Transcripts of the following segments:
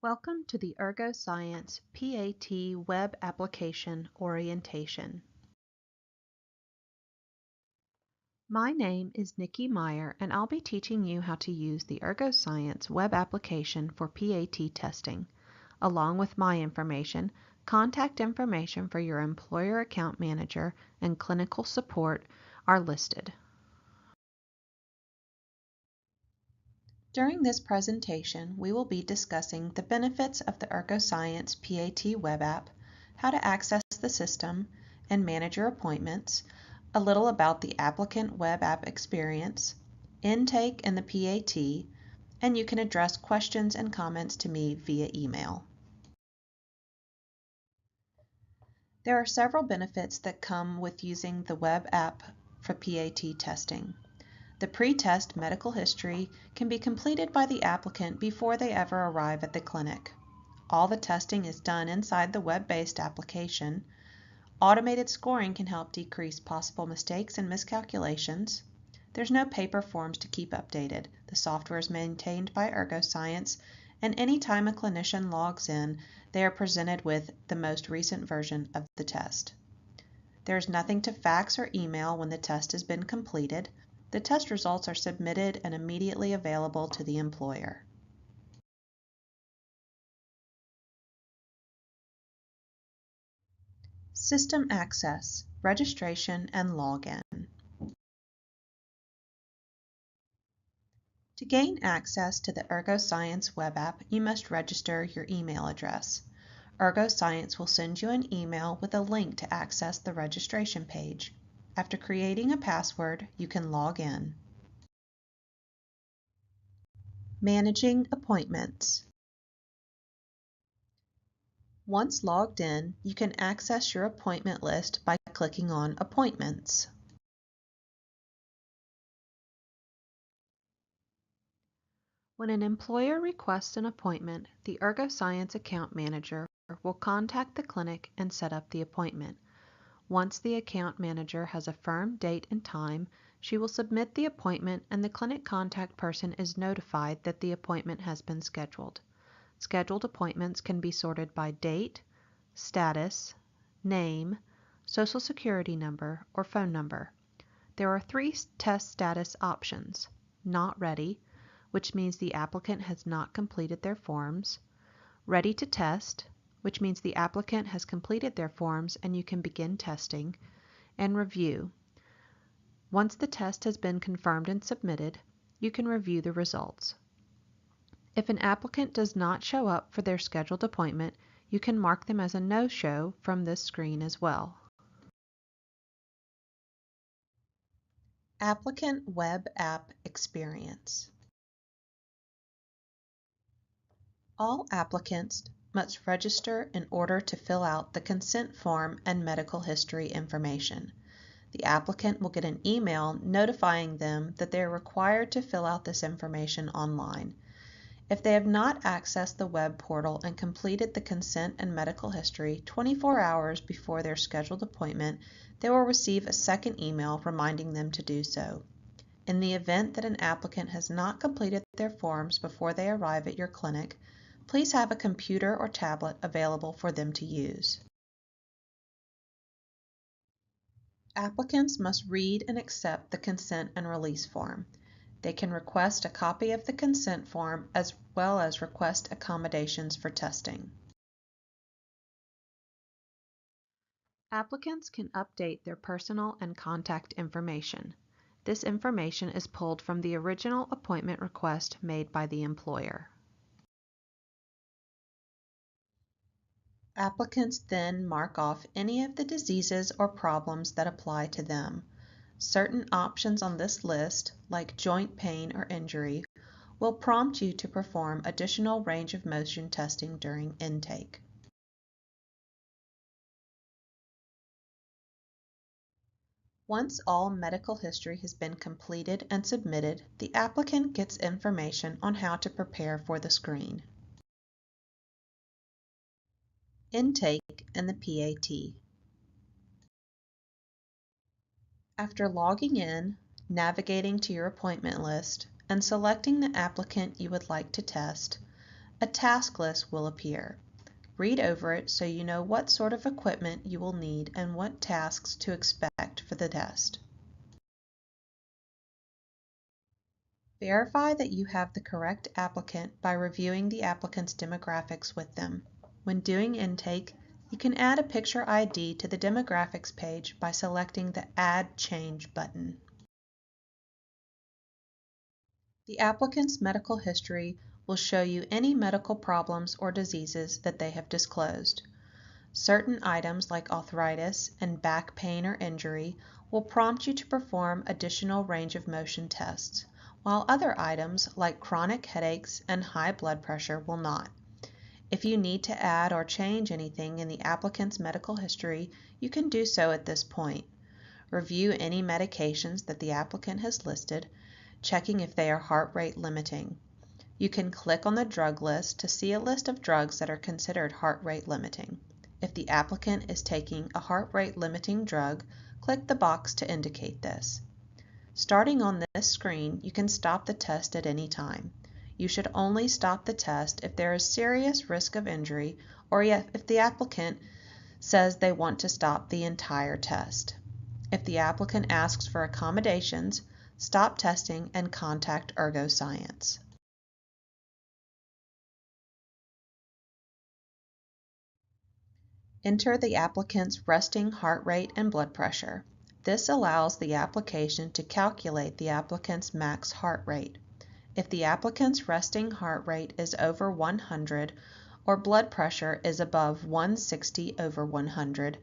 Welcome to the ErgoScience PAT Web Application Orientation. My name is Nikki Meyer, and I'll be teaching you how to use the ErgoScience web application for PAT testing. Along with my information, contact information for your employer account manager and clinical support are listed. During this presentation, we will be discussing the benefits of the ErgoScience PAT web app, how to access the system and manage your appointments, a little about the applicant web app experience, intake in the PAT, and you can address questions and comments to me via email. There are several benefits that come with using the web app for PAT testing. The pre-test medical history can be completed by the applicant before they ever arrive at the clinic. All the testing is done inside the web-based application. Automated scoring can help decrease possible mistakes and miscalculations. There's no paper forms to keep updated. The software is maintained by ErgoScience, and anytime a clinician logs in, they are presented with the most recent version of the test. There's nothing to fax or email when the test has been completed. The test results are submitted and immediately available to the employer. System access, registration, and login. To gain access to the ErgoScience web app, you must register your email address. ErgoScience will send you an email with a link to access the registration page. After creating a password, you can log in. Managing appointments. Once logged in, you can access your appointment list by clicking on Appointments. When an employer requests an appointment, the ErgoScience account manager will contact the clinic and set up the appointment. Once the account manager has a firm date and time, she will submit the appointment and the clinic contact person is notified that the appointment has been scheduled. Scheduled appointments can be sorted by date, status, name, social security number, or phone number. There are 3 test status options: not ready, which means the applicant has not completed their forms; ready to test, which means the applicant has completed their forms and you can begin testing; and review. Once the test has been confirmed and submitted, you can review the results. If an applicant does not show up for their scheduled appointment, you can mark them as a no-show from this screen as well. Applicant web app experience. All applicants must register in order to fill out the consent form and medical history information. The applicant will get an email notifying them that they are required to fill out this information online. If they have not accessed the web portal and completed the consent and medical history 24 hours before their scheduled appointment, they will receive a second email reminding them to do so. In the event that an applicant has not completed their forms before they arrive at your clinic, please have a computer or tablet available for them to use. Applicants must read and accept the consent and release form. They can request a copy of the consent form as well as request accommodations for testing. Applicants can update their personal and contact information. This information is pulled from the original appointment request made by the employer. Applicants then mark off any of the diseases or problems that apply to them. Certain options on this list, like joint pain or injury, will prompt you to perform additional range of motion testing during intake. Once all medical history has been completed and submitted, the applicant gets information on how to prepare for the screen. Intake and the PAT. After logging in, navigating to your appointment list, and selecting the applicant you would like to test, a task list will appear. Read over it so you know what sort of equipment you will need and what tasks to expect for the test. Verify that you have the correct applicant by reviewing the applicant's demographics with them. When doing intake, you can add a picture ID to the demographics page by selecting the Add Change button. The applicant's medical history will show you any medical problems or diseases that they have disclosed. Certain items like arthritis and back pain or injury will prompt you to perform additional range of motion tests, while other items like chronic headaches and high blood pressure will not. If you need to add or change anything in the applicant's medical history, you can do so at this point. Review any medications that the applicant has listed, checking if they are heart rate limiting. You can click on the drug list to see a list of drugs that are considered heart rate limiting. If the applicant is taking a heart rate limiting drug, click the box to indicate this. Starting on this screen, you can stop the test at any time. You should only stop the test if there is serious risk of injury or if the applicant says they want to stop the entire test. If the applicant asks for accommodations, stop testing and contact ErgoScience. Enter the applicant's resting heart rate and blood pressure. This allows the application to calculate the applicant's max heart rate. If the applicant's resting heart rate is over 100 or blood pressure is above 160/100,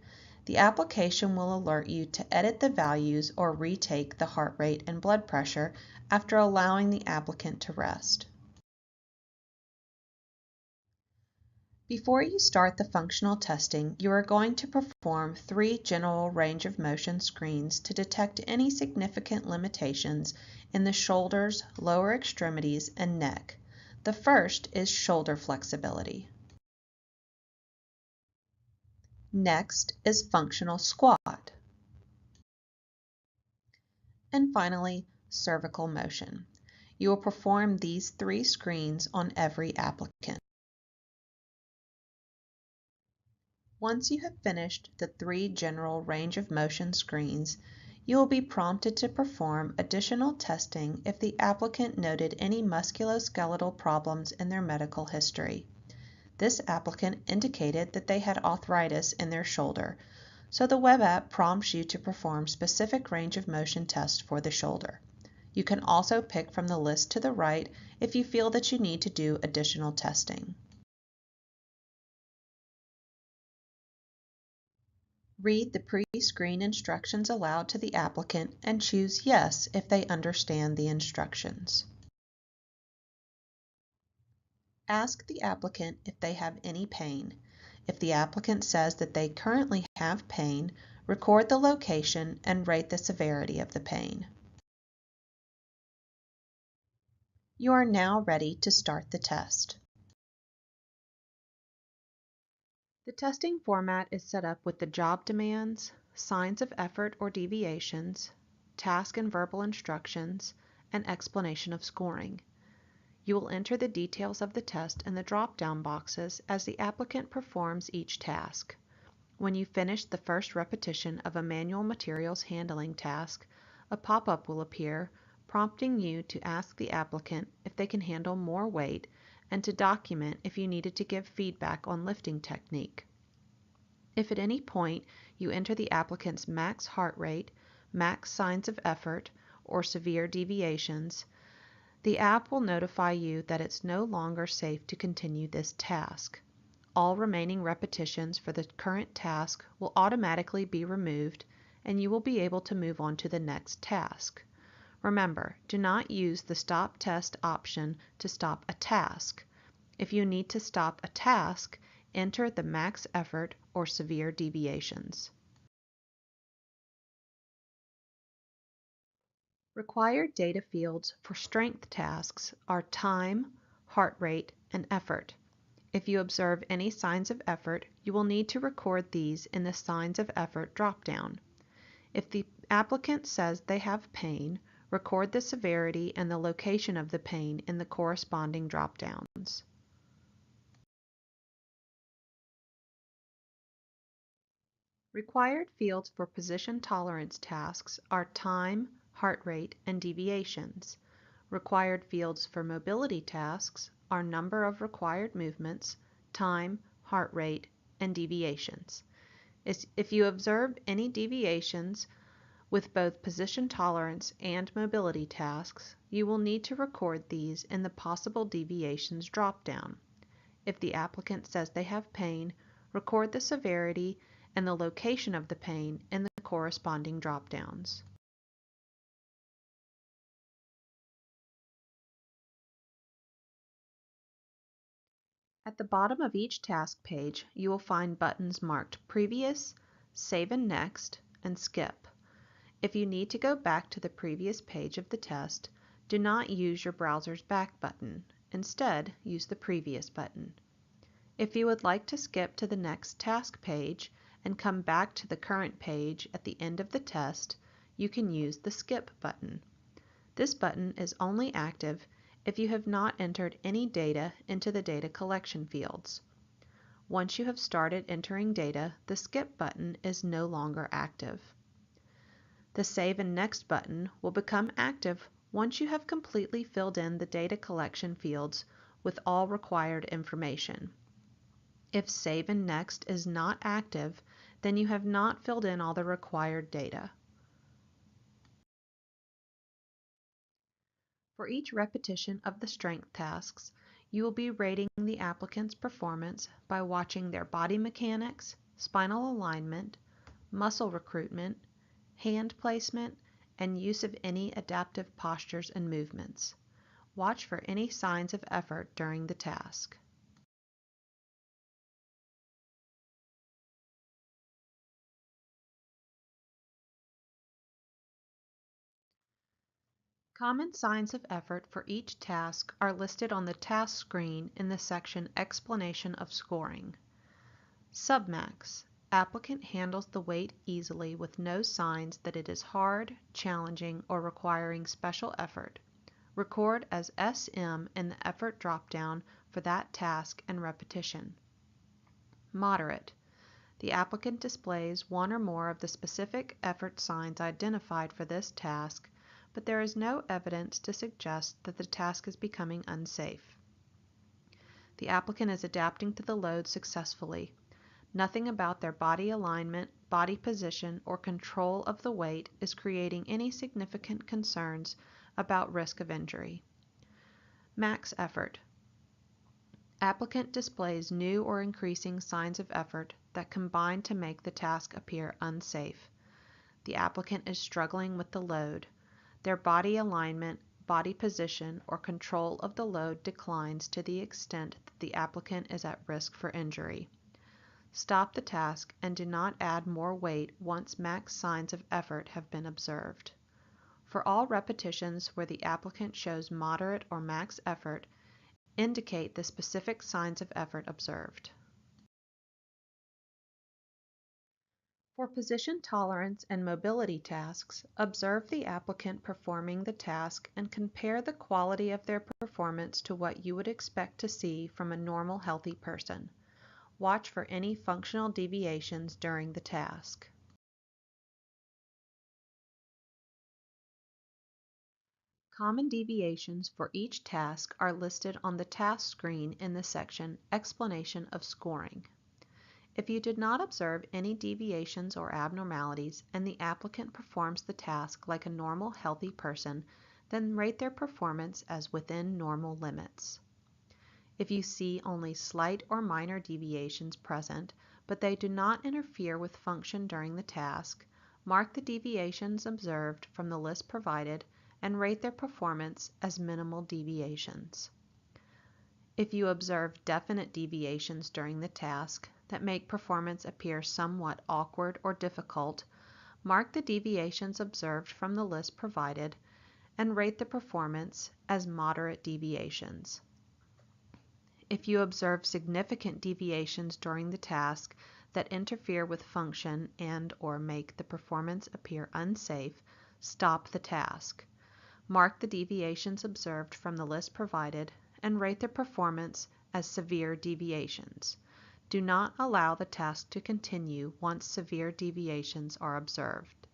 the application will alert you to edit the values or retake the heart rate and blood pressure after allowing the applicant to rest. Before you start the functional testing, you are going to perform 3 general range of motion screens to detect any significant limitations in the shoulders, lower extremities, and neck. The first is shoulder flexibility. Next is functional squat. And finally, cervical motion. You will perform these 3 screens on every applicant. Once you have finished the 3 general range of motion screens, you will be prompted to perform additional testing if the applicant noted any musculoskeletal problems in their medical history. This applicant indicated that they had arthritis in their shoulder, so the web app prompts you to perform specific range of motion tests for the shoulder. You can also pick from the list to the right if you feel that you need to do additional testing. Read the pre-screen instructions aloud to the applicant and choose Yes if they understand the instructions. Ask the applicant if they have any pain. If the applicant says that they currently have pain, record the location and rate the severity of the pain. You are now ready to start the test. The testing format is set up with the job demands, signs of effort or deviations, task and verbal instructions, and explanation of scoring. You will enter the details of the test in the drop-down boxes as the applicant performs each task. When you finish the first repetition of a manual materials handling task, a pop-up will appear prompting you to ask the applicant if they can handle more weight and to document if you needed to give feedback on lifting technique. If at any point you enter the applicant's max heart rate, max signs of effort, or severe deviations, the app will notify you that it's no longer safe to continue this task. All remaining repetitions for the current task will automatically be removed, and you will be able to move on to the next task. Remember, do not use the Stop Test option to stop a task. If you need to stop a task, enter the max effort or severe deviations. Required data fields for strength tasks are time, heart rate, and effort. If you observe any signs of effort, you will need to record these in the Signs of Effort dropdown. If the applicant says they have pain, record the severity and the location of the pain in the corresponding dropdowns. Required fields for position tolerance tasks are time, heart rate, and deviations. Required fields for mobility tasks are number of required movements, time, heart rate, and deviations. If you observe any deviations with both position tolerance and mobility tasks, you will need to record these in the possible deviations dropdown. If the applicant says they have pain, record the severity and the location of the pain in the corresponding dropdowns. At the bottom of each task page, you will find buttons marked Previous, Save and Next, and Skip. If you need to go back to the previous page of the test, do not use your browser's back button. Instead, use the Previous button. If you would like to skip to the next task page and come back to the current page at the end of the test, you can use the Skip button. This button is only active if you have not entered any data into the data collection fields. Once you have started entering data, the Skip button is no longer active. The Save and Next button will become active once you have completely filled in the data collection fields with all required information. If Save and Next is not active, then you have not filled in all the required data. For each repetition of the strength tasks, you will be rating the applicant's performance by watching their body mechanics, spinal alignment, muscle recruitment, hand placement, and use of any adaptive postures and movements. Watch for any signs of effort during the task. Common signs of effort for each task are listed on the task screen in the section Explanation of Scoring. Submax. Applicant handles the weight easily with no signs that it is hard, challenging, or requiring special effort. Record as SM in the effort dropdown for that task and repetition. Moderate. The applicant displays one or more of the specific effort signs identified for this task, but there is no evidence to suggest that the task is becoming unsafe. The applicant is adapting to the load successfully. Nothing about their body alignment, body position, or control of the weight is creating any significant concerns about risk of injury. Max effort. Applicant displays new or increasing signs of effort that combine to make the task appear unsafe. The applicant is struggling with the load. Their body alignment, body position, or control of the load declines to the extent that the applicant is at risk for injury. Stop the task and do not add more weight once max signs of effort have been observed. For all repetitions where the applicant shows moderate or max effort, indicate the specific signs of effort observed. For position tolerance and mobility tasks, observe the applicant performing the task and compare the quality of their performance to what you would expect to see from a normal, healthy person. Watch for any functional deviations during the task. Common deviations for each task are listed on the task screen in the section Explanation of Scoring. If you did not observe any deviations or abnormalities and the applicant performs the task like a normal, healthy person, then rate their performance as within normal limits. If you see only slight or minor deviations present, but they do not interfere with function during the task, mark the deviations observed from the list provided and rate their performance as minimal deviations. If you observe definite deviations during the task that make performance appear somewhat awkward or difficult, mark the deviations observed from the list provided and rate the performance as moderate deviations. If you observe significant deviations during the task that interfere with function and/or make the performance appear unsafe, stop the task. Mark the deviations observed from the list provided and rate their performance as severe deviations. Do not allow the task to continue once severe deviations are observed.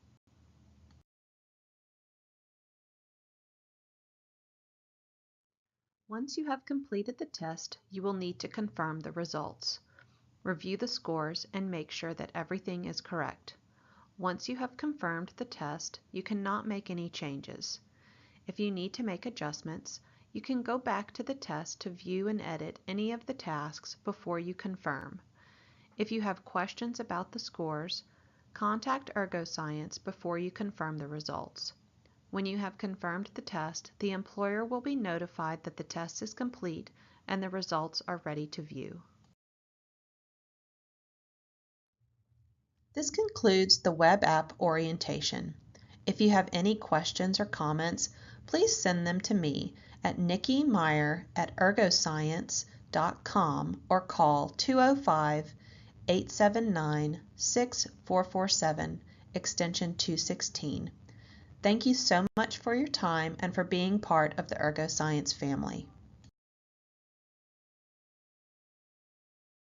Once you have completed the test, you will need to confirm the results. Review the scores and make sure that everything is correct. Once you have confirmed the test, you cannot make any changes. If you need to make adjustments, you can go back to the test to view and edit any of the tasks before you confirm. If you have questions about the scores, contact ErgoScience before you confirm the results. When you have confirmed the test, the employer will be notified that the test is complete and the results are ready to view. This concludes the web app orientation. If you have any questions or comments, please send them to me at nikkimeyer@ergoscience.com or call 205-879-6447, extension 216. Thank you so much for your time and for being part of the ErgoScience family.